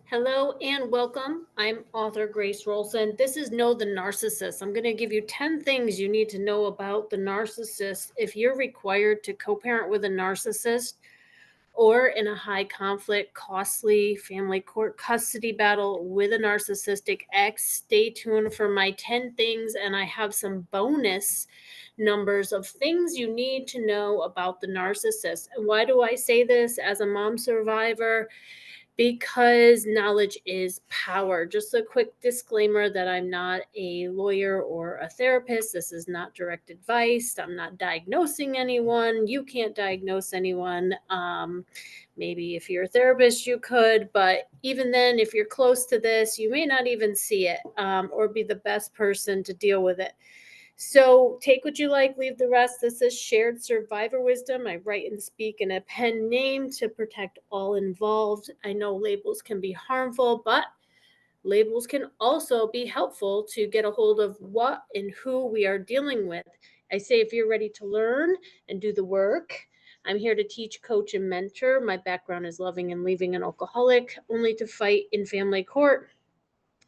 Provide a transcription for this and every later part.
Hello and welcome. I'm author Grace Rolson. This is Know the Narcissist. I'm going to give you 10 things you need to know about the narcissist if you're required to co parent with a narcissist or in a high conflict, costly family court custody battle with a narcissistic ex. Stay tuned for my 10 things, and I have some bonus numbers of things you need to know about the narcissist. And why do I say this as a mom survivor? Because knowledge is power. Just a quick disclaimer that I'm not a lawyer or a therapist. This is not direct advice. I'm not diagnosing anyone. You can't diagnose anyone. Maybe if you're a therapist, you could, but even then, if you're close to this, you may not even see it or be the best person to deal with it. So take what you like, leave the rest. This is shared survivor wisdom. I write and speak in a pen name to protect all involved. I know labels can be harmful, but labels can also be helpful to get a hold of what and who we are dealing with. I say if you're ready to learn and do the work, I'm here to teach, coach, and mentor. My background is loving and leaving an alcoholic, only to fight in family court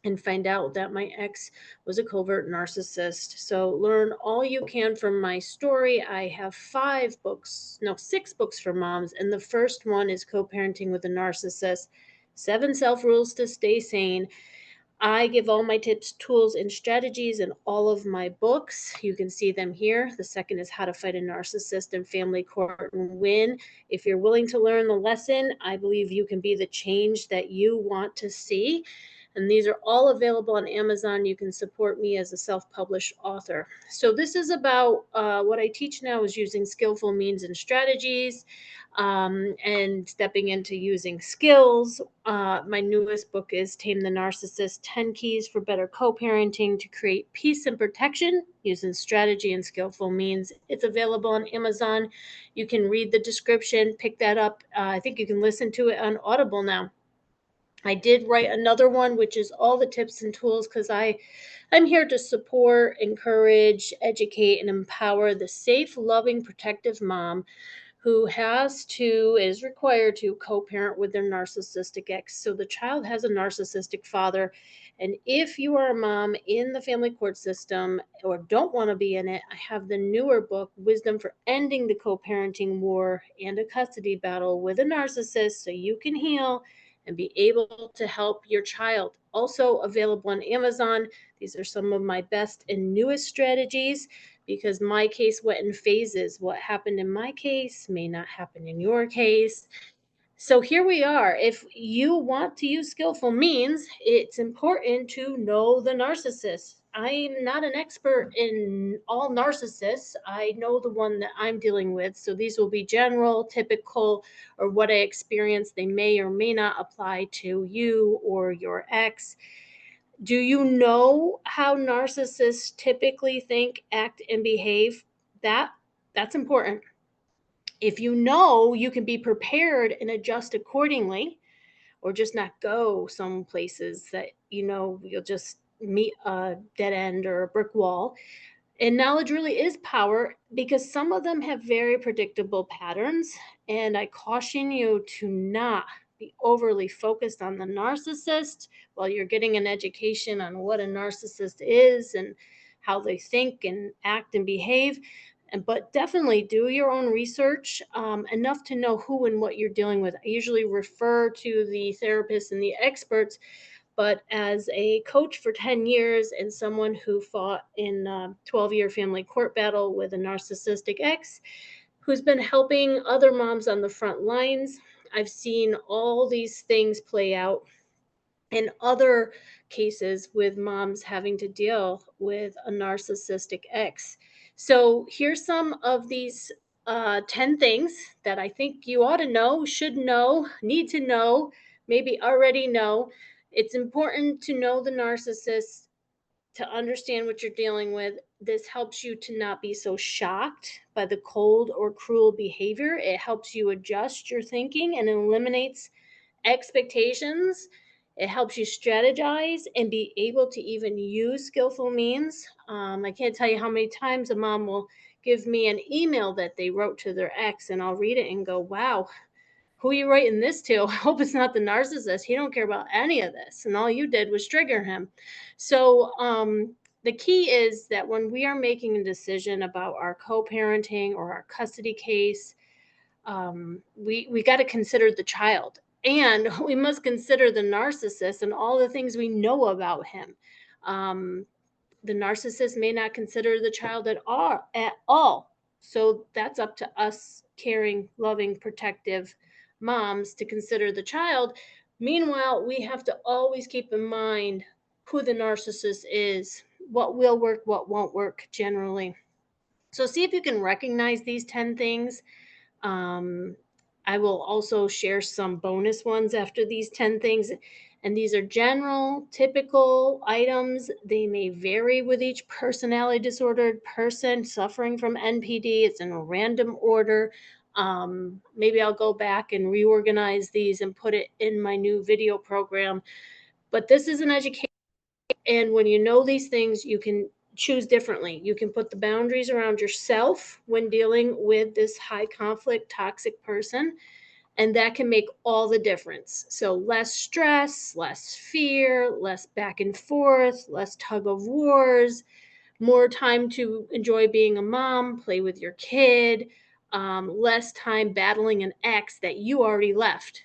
and find out that my ex was a covert narcissist. So learn all you can from my story. I have 5 books, no, 6 books for moms. And the first one is Co-Parenting with a Narcissist, 7 Self-Rules to Stay Sane. I give all my tips, tools, and strategies in all of my books. You can see them here. The second is How to Fight a Narcissist in Family Court and Win. If you're willing to learn the lesson, I believe you can be the change that you want to see. And these are all available on Amazon. You can support me as a self-published author. So this is about what I teach now is using skillful means and strategies and stepping into using skills. My newest book is Tame the Narcissist, 10 Keys for Better Co-Parenting to Create Peace and Protection using Strategy and Skillful Means. It's available on Amazon. You can read the description, pick that up. I think you can listen to it on Audible now. I did write another one, which is all the tips and tools, because I'm here to support, encourage, educate, and empower the safe, loving, protective mom who is required to co-parent with their narcissistic ex. So the child has a narcissistic father. And if you are a mom in the family court system or don't want to be in it, I have the newer book, Wisdom for Ending the Co-Parenting War and a Custody Battle with a Narcissist, so you can heal and be able to help your child. Also available on Amazon. These are some of my best and newest strategies because my case went in phases. What happened in my case may not happen in your case. So here we are. If you want to use skillful means, it's important to know the narcissist. I'm not an expert in all narcissists. I know the one that I'm dealing with. So these will be general, typical, or what I experienced. They may or may not apply to you or your ex. Do you know how narcissists typically think, act, and behave? That's important. If you know, you can be prepared and adjust accordingly, or just not go some places that you'll just meet a dead end or a brick wall. And knowledge really is power because some of them have very predictable patterns. And I caution you to not be overly focused on the narcissist while you're getting an education on what a narcissist is and how they think and act and behave. But definitely do your own research enough to know who and what you're dealing with. I usually refer to the therapists and the experts, but as a coach for 10 years and someone who fought in a 12-year family court battle with a narcissistic ex, who's been helping other moms on the front lines, I've seen all these things play out in other cases with moms having to deal with a narcissistic ex. So here's some of these 10 things that I think you ought to know, should know, need to know, maybe already know. It's important to know the narcissist, to understand what you're dealing with. This helps you to not be so shocked by the cold or cruel behavior. It helps you adjust your thinking and eliminates expectations. It helps you strategize and be able to even use skillful means. I can't tell you how many times a mom will give me an email that they wrote to their ex, and I'll read it and go, wow, who are you writing this to? I hope it's not the narcissist. He don't care about any of this. And all you did was trigger him. So the key is that when we are making a decision about our co-parenting or our custody case, we got to consider the child, and we must consider the narcissist and all the things we know about him. Um, the narcissist may not consider the child at all. So that's up to us caring, loving, protective moms to consider the child. Meanwhile, we have to always keep in mind who the narcissist is, what will work, what won't work generally. So see if you can recognize these 10 things. um, I will also share some bonus ones after these 10 things. And these are general, typical items. They may vary with each personality disordered person suffering from NPD. It's in a random order. Maybe I'll go back and reorganize these and put it in my new video program. But this is an education. And when you know these things, you can choose differently. You can put the boundaries around yourself when dealing with this high conflict, toxic person, and that can make all the difference. So, less stress, less fear, less back and forth, less tug of wars, more time to enjoy being a mom, play with your kid, less time battling an ex that you already left.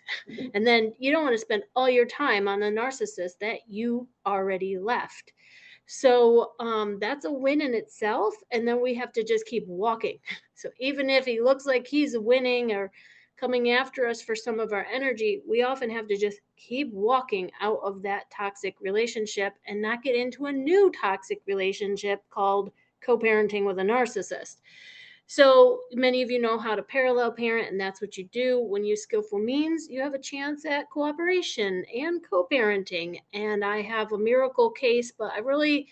And then you don't want to spend all your time on a narcissist that you already left. So that's a win in itself. And then we have to just keep walking. So even if he looks like he's winning or coming after us for some of our energy, we often have to just keep walking out of that toxic relationship and not get into a new toxic relationship called co-parenting with a narcissist. So many of you know how to parallel parent, and that's what you do. When you use skillful means, you have a chance at cooperation and co-parenting. And I have a miracle case, but I really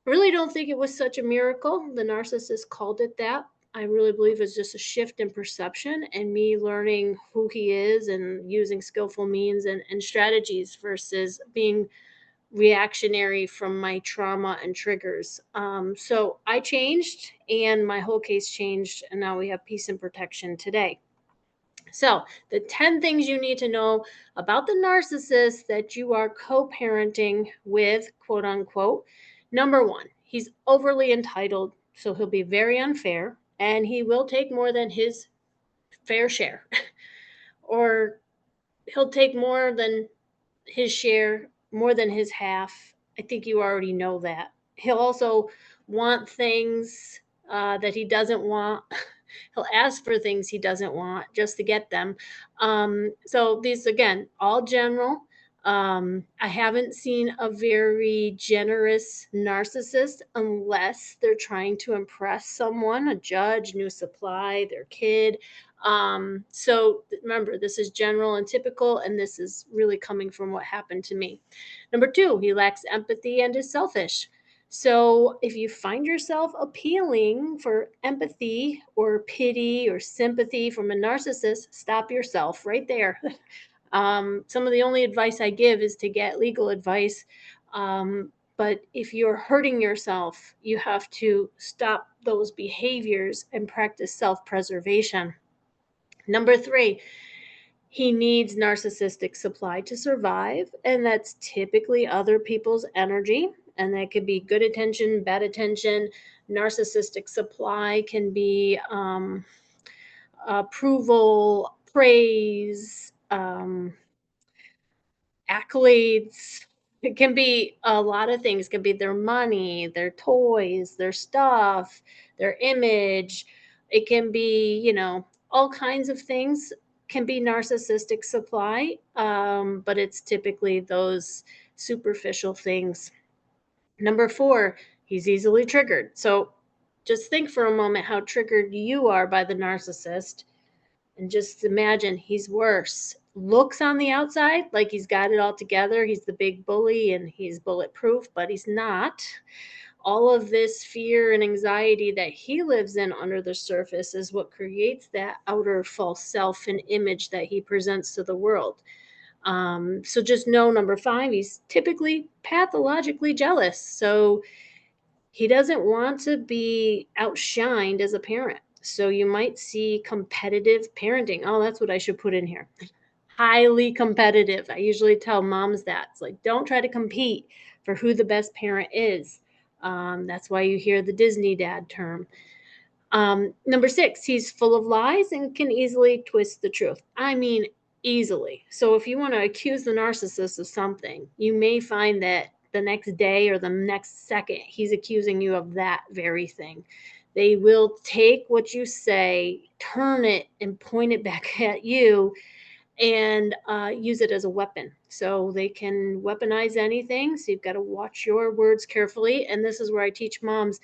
don't think it was such a miracle. The narcissist called it that. I really believe it's just a shift in perception and me learning who he is and using skillful means and strategies versus being reactionary from my trauma and triggers. So I changed and my whole case changed, and now we have peace and protection today. So, the 10 things you need to know about the narcissist that you are co parenting with, quote unquote. Number one, he's overly entitled, so he'll be very unfair and he will take more than his fair share, or he'll take more than his share, more than his half. I think you already know that. He'll also want things that he doesn't want. He'll ask for things he doesn't want just to get them. So these, again, all general. I haven't seen a very generous narcissist unless they're trying to impress someone, a judge, new supply, their kid. So remember, this is general and typical, and this is really coming from what happened to me. Number two, he lacks empathy and is selfish. So if you find yourself appealing for empathy or pity or sympathy from a narcissist, stop yourself right there. Some of the only advice I give is to get legal advice. But if you're hurting yourself, you have to stop those behaviors and practice self preservation. Number three, he needs narcissistic supply to survive, and that's typically other people's energy. And that could be good attention, bad attention. Narcissistic supply can be approval, praise, accolades. It can be a lot of things. It can be their money, their toys, their stuff, their image. It can be, all kinds of things can be narcissistic supply, but it's typically those superficial things. Number four, he's easily triggered. So just think for a moment how triggered you are by the narcissist, and just imagine he's worse. Looks on the outside like he's got it all together. He's the big bully and he's bulletproof, but he's not. All of this fear and anxiety that he lives in under the surface is what creates that outer false self and image that he presents to the world. So just know, number five, he's typically pathologically jealous. So he doesn't want to be outshined as a parent. So you might see competitive parenting. Oh, that's what I should put in here. Highly competitive. I usually tell moms that. It's like, don't try to compete for who the best parent is. That's why you hear the Disney dad term. Number six, he's full of lies and can easily twist the truth. I mean, easily. So if you want to accuse the narcissist of something, you may find that the next day or the next second, he's accusing you of that very thing. They will take what you say, turn it, and point it back at you and use it as a weapon. So they can weaponize anything. So you've got to watch your words carefully. And this is where I teach moms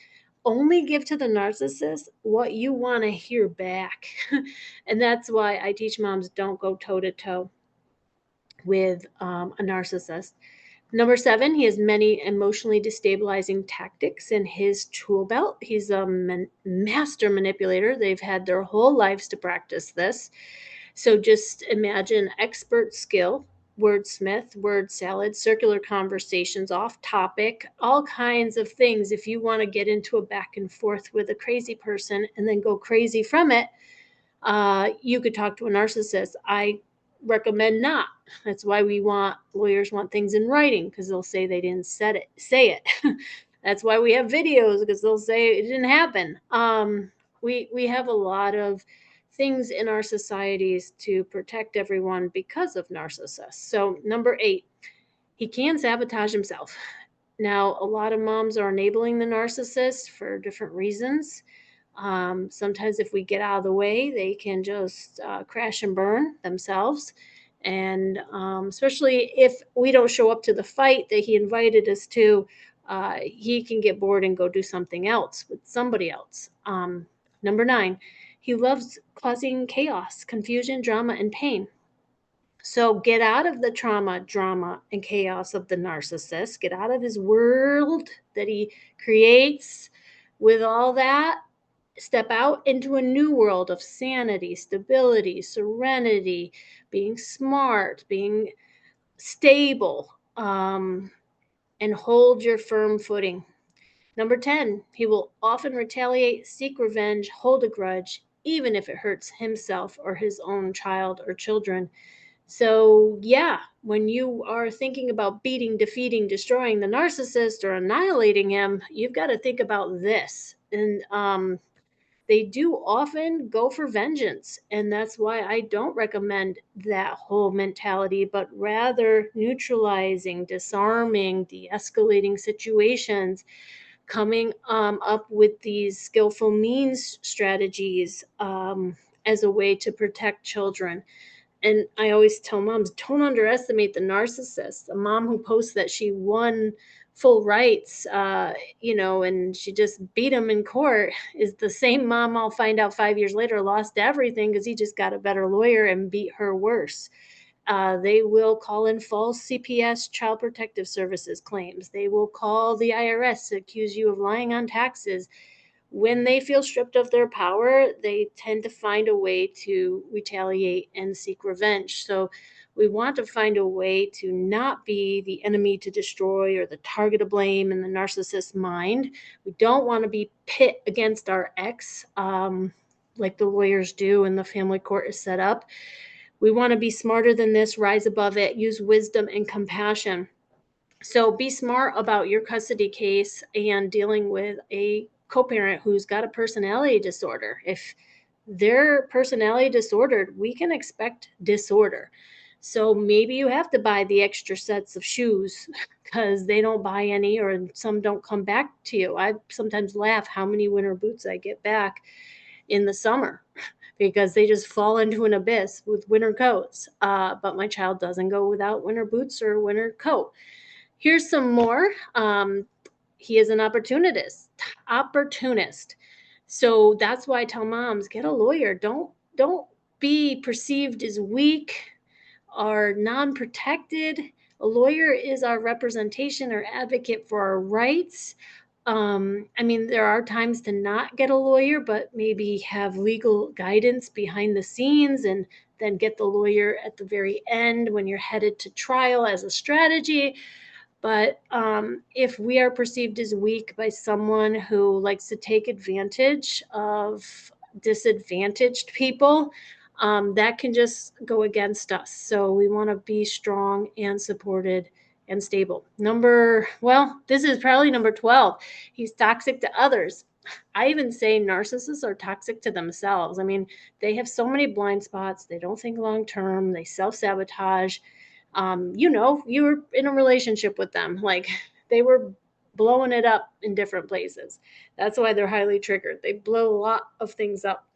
only give to the narcissist what you want to hear back. And that's why I teach moms don't go toe to toe with a narcissist. Number seven, he has many emotionally destabilizing tactics in his tool belt. He's a master manipulator. They've had their whole lives to practice this. So just imagine expert skill, wordsmith, word salad, circular conversations, off topic, all kinds of things. If you want to get into a back and forth with a crazy person and then go crazy from it, you could talk to a narcissist. I recommend not. That's why lawyers want things in writing, because they'll say they didn't say it. That's why we have videos, because they'll say it didn't happen. We have a lot of things in our societies to protect everyone because of narcissists. So number eight, he can sabotage himself. Now, a lot of moms are enabling the narcissist for different reasons. Sometimes, if we get out of the way, they can just crash and burn themselves. And especially if we don't show up to the fight that he invited us to, he can get bored and go do something else with somebody else. Number nine, he loves causing chaos, confusion, drama, and pain. So get out of the trauma, drama, and chaos of the narcissist. Get out of his world that he creates with all that. Step out into a new world of sanity, stability, serenity, being smart, being stable, and hold your firm footing. Number 10, he will often retaliate, seek revenge, hold a grudge, even if it hurts himself or his own child or children. So, yeah, when you are thinking about beating, defeating, destroying the narcissist or annihilating him, you've got to think about this. And they do often go for vengeance. And that's why I don't recommend that whole mentality, but rather neutralizing, disarming, de escalating situations, coming up with these skillful means strategies as a way to protect children. And I always tell moms, don't underestimate the narcissist. A mom who posts that she won full rights, and she just beat him in court is the same mom I'll find out 5 years later lost everything because he just got a better lawyer and beat her worse. They will call in false CPS, child protective services claims. They will call the IRS to accuse you of lying on taxes. When they feel stripped of their power, they tend to find a way to retaliate and seek revenge. So we want to find a way to not be the enemy to destroy or the target of blame in the narcissist's mind. We don't want to be pit against our ex, like the lawyers do and the family court is set up. We want to be smarter than this, rise above it, use wisdom and compassion. So be smart about your custody case and dealing with a co-parent who's got a personality disorder. If they're personality disordered, we can expect disorder. So maybe you have to buy the extra sets of shoes because they don't buy any, or some don't come back to you. I sometimes laugh how many winter boots I get back in the summer because they just fall into an abyss with winter coats. But my child doesn't go without winter boots or winter coat. Here's some more. He is an opportunist. So that's why I tell moms, get a lawyer. Don't be perceived as weak or non-protected. A lawyer is our representation or advocate for our rights. There are times to not get a lawyer, but maybe have legal guidance behind the scenes and then get the lawyer at the very end when you're headed to trial as a strategy. But if we are perceived as weak by someone who likes to take advantage of disadvantaged people, that can just go against us. So we want to be strong and supported and stable. This is probably number 12. He's toxic to others. I even say narcissists are toxic to themselves. I mean, they have so many blind spots. They don't think long term. They self sabotage. You were in a relationship with them. Like they were blowing it up in different places. That's why they're highly triggered. They blow a lot of things up.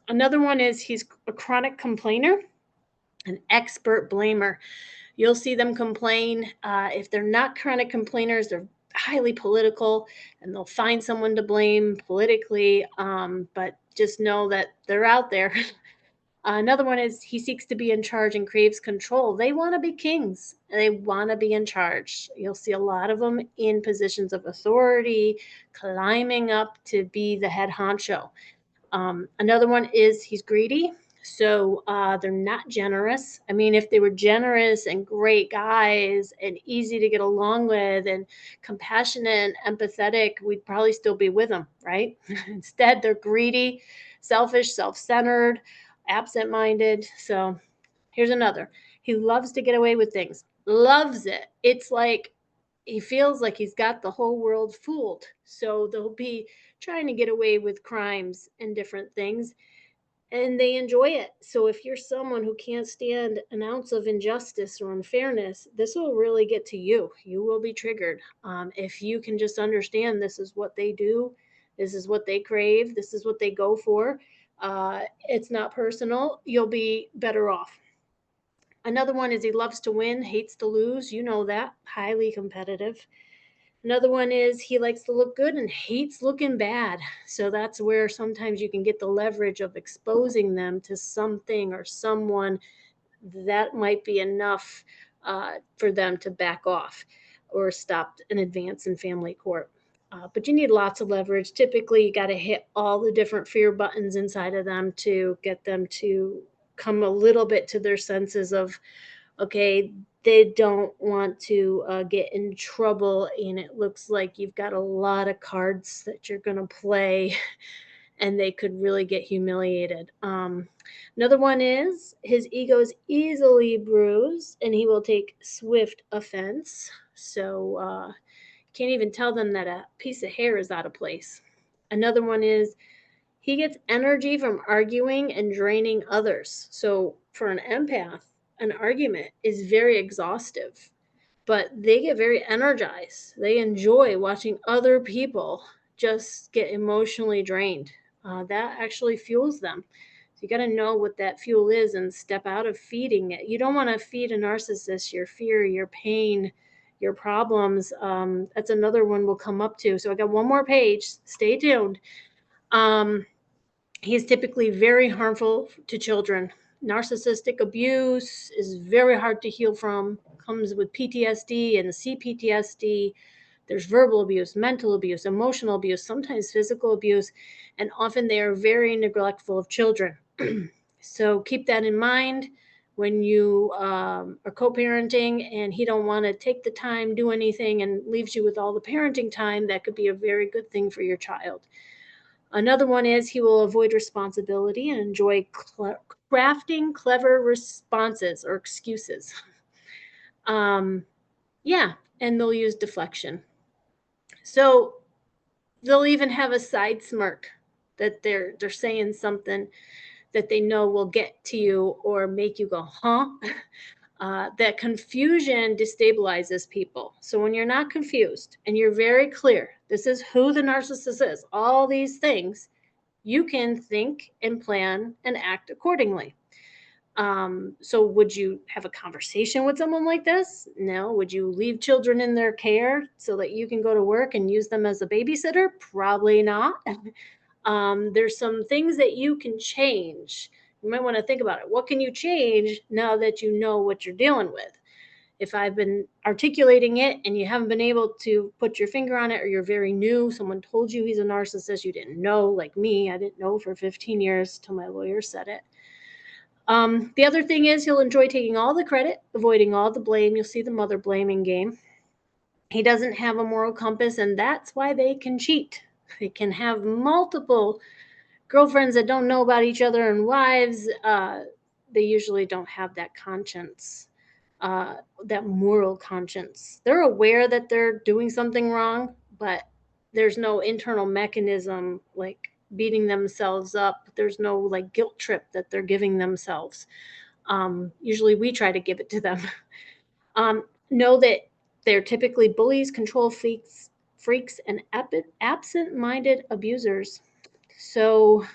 Another one is he's a chronic complainer, an expert blamer. You'll see them complain. If they're not chronic complainers, they're highly political and they'll find someone to blame politically. But just know that they're out there. Another one is he seeks to be in charge and craves control. They want to be kings. They want to be in charge. You'll see a lot of them in positions of authority, climbing up to be the head honcho. Another one is he's greedy. So they're not generous. I mean, if they were generous and great guys and easy to get along with and compassionate and empathetic, we'd probably still be with them, right? Instead, they're greedy, selfish, self-centered, absent-minded. So here's another. He loves to get away with things. Loves it. It's like he feels like he's got the whole world fooled. So they'll be trying to get away with crimes and different things, and they enjoy it. So if you're someone who can't stand an ounce of injustice or unfairness, this will really get to you. You will be triggered. If you can just understand this is what they do, this is what they crave, this is what they go for, it's not personal, you'll be better off. Another one is he loves to win, hates to lose. You know that. Highly competitive. Another one is he likes to look good and hates looking bad. So that's where sometimes you can get the leverage of exposing them to something or someone that might be enough for them to back off or stop an advance in family court. But you need lots of leverage. Typically, you got to hit all the different fear buttons inside of them to get them to come a little bit to their senses of, okay, they don't want to get in trouble, and it looks like you've got a lot of cards that you're going to play, and they could really get humiliated. Another one is his ego is easily bruised, and he will take swift offense. So can't even tell them that a piece of hair is out of place. Another one is he gets energy from arguing and draining others. So for an empath, an argument is very exhaustive, but they get very energized. They enjoy watching other people just get emotionally drained. That actually fuels them. So you got to know what that fuel is and step out of feeding it. You don't want to feed a narcissist your fear, your pain, your problems. That's another one we'll come up to. So I got one more page. Stay tuned. He is typically very harmful to children. Narcissistic abuse is very hard to heal from, comes with PTSD and CPTSD. There's verbal abuse, mental abuse, emotional abuse, sometimes physical abuse, and often they are very neglectful of children. So keep that in mind when you are co-parenting and he don't want to take the time, do anything, and leaves you with all the parenting time. That could be a very good thing for your child. Another one is he will avoid responsibility and enjoy crafting clever responses or excuses. Yeah, and they'll use deflection. So they'll even have a side smirk that they're saying something that they know will get to you or make you go, huh? That confusion destabilizes people. So when you're not confused and you're very clear, this is who the narcissist is, all these things, you can think and plan and act accordingly. So would you have a conversation with someone like this? No. Would you leave children in their care so that you can go to work and use them as a babysitter? Probably not. There's some things that you can change. You might want to think about it. What can you change now that you know what you're dealing with? If I've been articulating it and you haven't been able to put your finger on it, or you're very new, someone told you he's a narcissist, you didn't know, like me, I didn't know for 15 years till my lawyer said it. The other thing is he'll enjoy taking all the credit, avoiding all the blame. You'll see the mother blaming game. He doesn't have a moral compass, and that's why they can cheat. They can have multiple girlfriends that don't know about each other and wives, they usually don't have that conscience, that moral conscience. They're aware that they're doing something wrong, but there's no internal mechanism like beating themselves up. There's no like guilt trip that they're giving themselves. Usually we try to give it to them. Know that they're typically bullies, control freaks, and absent-minded abusers. So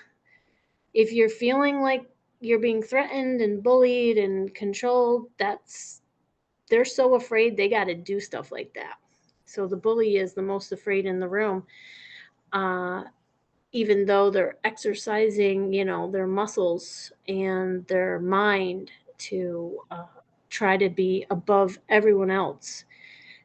if you're feeling like you're being threatened and bullied and controlled, they're so afraid they got to do stuff like that. So the bully is the most afraid in the room, uh, even though they're exercising, their muscles and their mind to try to be above everyone else.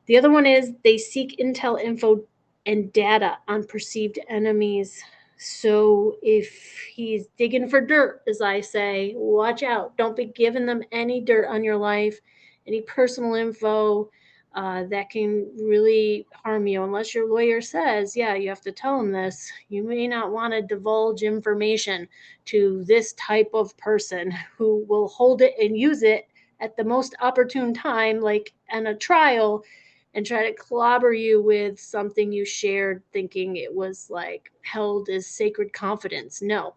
The other one is they seek intel, info, and data on perceived enemies. So if he's digging for dirt, as I say, watch out. Don't be giving them any dirt on your life, any personal info that can really harm you. Unless your lawyer says, yeah, you have to tell them this. You may not want to divulge information to this type of person who will hold it and use it at the most opportune time, like in a trial, and try to clobber you with something you shared thinking it was like held as sacred confidence. No,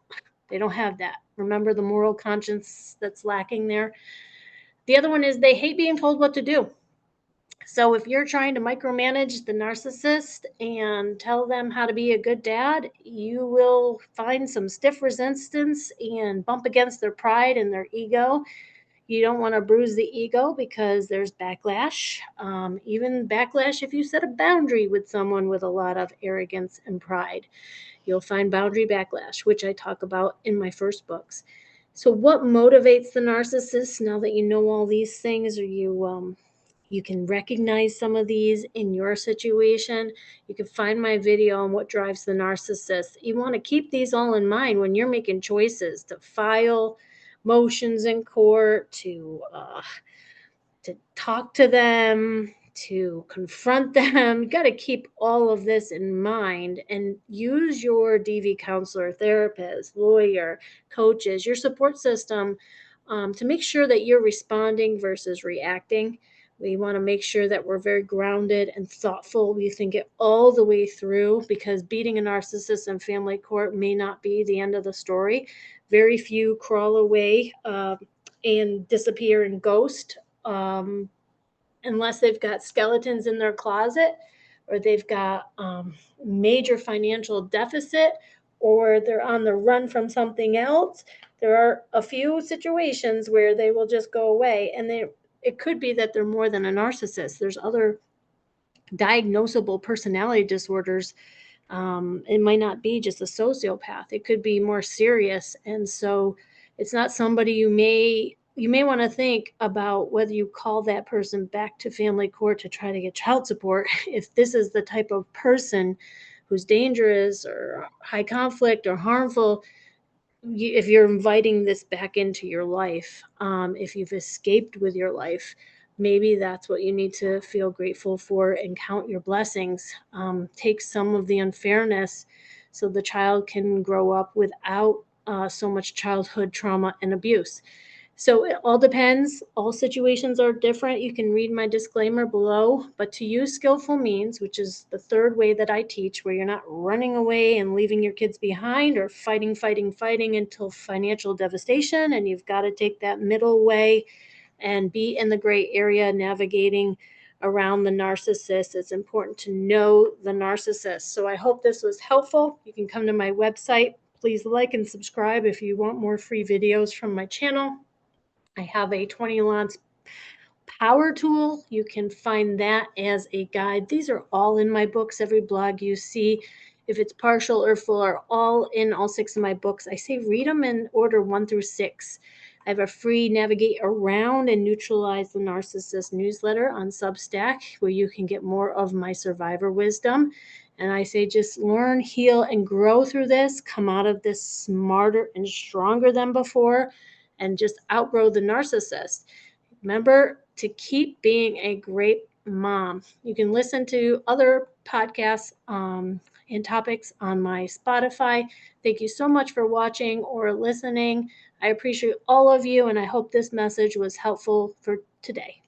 they don't have that. Remember the moral conscience that's lacking there? The other one is they hate being told what to do. So if you're trying to micromanage the narcissist and tell them how to be a good dad, you will find some stiff resistance and bump against their pride and their ego. You don't want to bruise the ego because there's backlash. Even backlash if you set a boundary with someone with a lot of arrogance and pride. You'll find boundary backlash, which I talk about in my first books. So, what motivates the narcissist? Now that you know all these things, or you can recognize some of these in your situation, you can find my video on what drives the narcissist. You want to keep these all in mind when you're making choices to file motions in court, to talk to them, to confront them. You got to keep all of this in mind and use your DV counselor, therapist, lawyer, coaches, your support system, to make sure that you're responding versus reacting. We want to make sure that we're very grounded and thoughtful. We think it all the way through, because beating a narcissist in family court may not be the end of the story. Very few crawl away and disappear and ghost, unless they've got skeletons in their closet, or they've got major financial deficit, or they're on the run from something else. There are a few situations where they will just go away, and it could be that they're more than a narcissist. There's other diagnosable personality disorders. It might not be just a sociopath. It could be more serious. And so it's not somebody you may want to think about whether you call that person back to family court to try to get child support. If this is the type of person who's dangerous or high conflict or harmful, if you're inviting this back into your life, if you've escaped with your life, maybe that's what you need to feel grateful for and count your blessings. Take some of the unfairness so the child can grow up without so much childhood trauma and abuse. So it all depends. All situations are different. You can read my disclaimer below, but to use skillful means, which is the third way that I teach, where you're not running away and leaving your kids behind or fighting until financial devastation. And you've got to take that middle way and be in the gray area navigating around the narcissist. It's important to know the narcissist. So I hope this was helpful. You can come to my website. Please like and subscribe if you want more free videos from my channel. I have a 20 lance power tool. You can find that as a guide. These are all in my books. Every blog you see, if it's partial or full, are all in all 6 of my books. I say read them in order 1 through 6. I have a free Navigate Around and Neutralize the Narcissist newsletter on Substack, where you can get more of my survivor wisdom. And I say just learn, heal, and grow through this. Come out of this smarter and stronger than before, and just outgrow the narcissist. Remember to keep being a great mom. You can listen to other podcasts. and topics on my Spotify. Thank you so much for watching or listening. I appreciate all of you, and I hope this message was helpful for today.